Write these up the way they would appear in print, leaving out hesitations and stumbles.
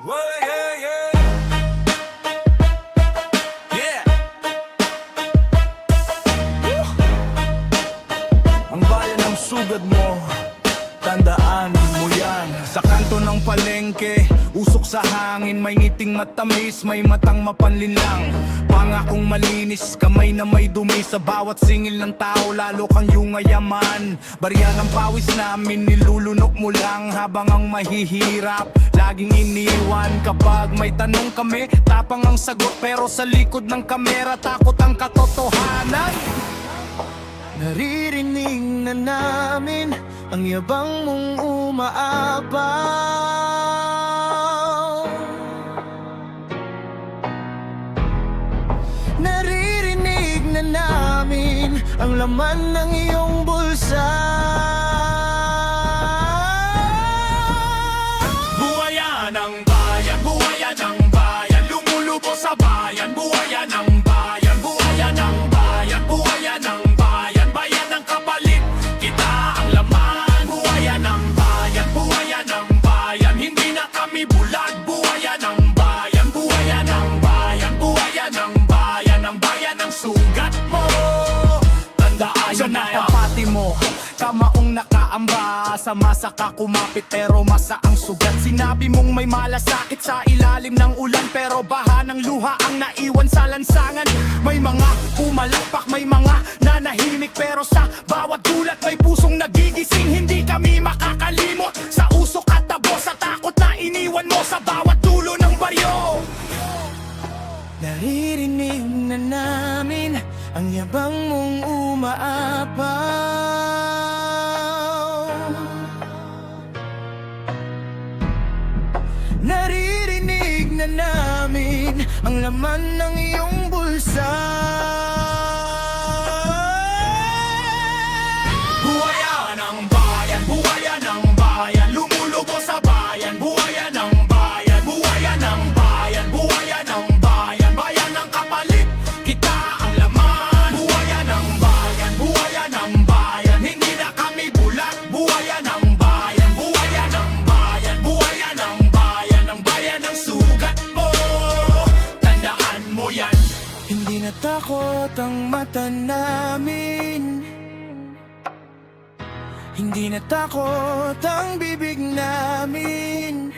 Well, yeah, yeah. Yeah. Woo! Ang bayan ng sugad mo, tandaan mo yan. Sa kanto ng palengke, usok sa hangin, may ngiting matamis, may matang mapanlinlang. Pangakong malinis, kamay na may dumi. Sa bawat singil ng tao, lalo kang yungayaman. Barya ng pawis namin, nilulunok mo lang habang ang mahihirap laging iniwan. Kapag may tanong kami, tapang ang sagot, pero sa likod ng kamera, takot ang katotohanan. Naririnig na namin ang yabang mong umaapaw. Naririnig na namin ang laman ng iyong bulsa. Buhayan ang bayan, buhayan ang bayan, lumulubo sa bayan, buhayan ang bayan, buhayan ang bayan, buhayan ang bayan, bayan ng kapalit, kita ang laman. Buhayan ang bayan, buhayan ang bayan, hindi na kami bulag. Buhayan ang bayan, buhayan ang bayan, buhayan ang bayan, ang bayan ng sugat mo. Tandaan yun na ang pati mo, kamaong nakaamba. Sa masa ka kumapit pero masa ang sugat. Sinabi mong may malasakit sa ilalim ng ulan, pero baha ng luha ang naiwan sa lansangan. May mga pumalakpak, may mga nanahimik, pero sa bawat gulat may pusong nagigising. Hindi kami makakalimot sa usok at tabo, sa takot na iniwan mo sa bawat dulo ng baryo. Naririnig na namin ang yabang mong umaapaw. Naririnig na namin ang laman ng iyong bulsa. Buhayan ang bayan, buhayan ang bayan, lumulubo sa bayan, buhayan ang bayan, buhayan ang bayan, buhayan ang bayan, bayan ng kapalit, kita ang laman. Buhayan ang bayan, buhayan ang bayan, hindi na kami bulag. Buhayan ang bayan, buhayan ang bayan, buhayan ang bayan, ang bayan ng sugat mo. Tandaan mo yan. Hindi natakot ang mata namin, hindi natakot ang bibig namin.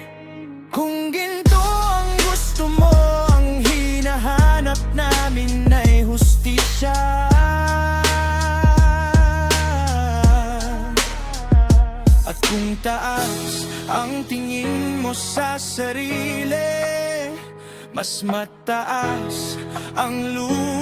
Kung ginto ang gusto mo, ang hinahanap namin ay hustisya. At kung taas ang tingin mo sa sarili, mas mataas ang luha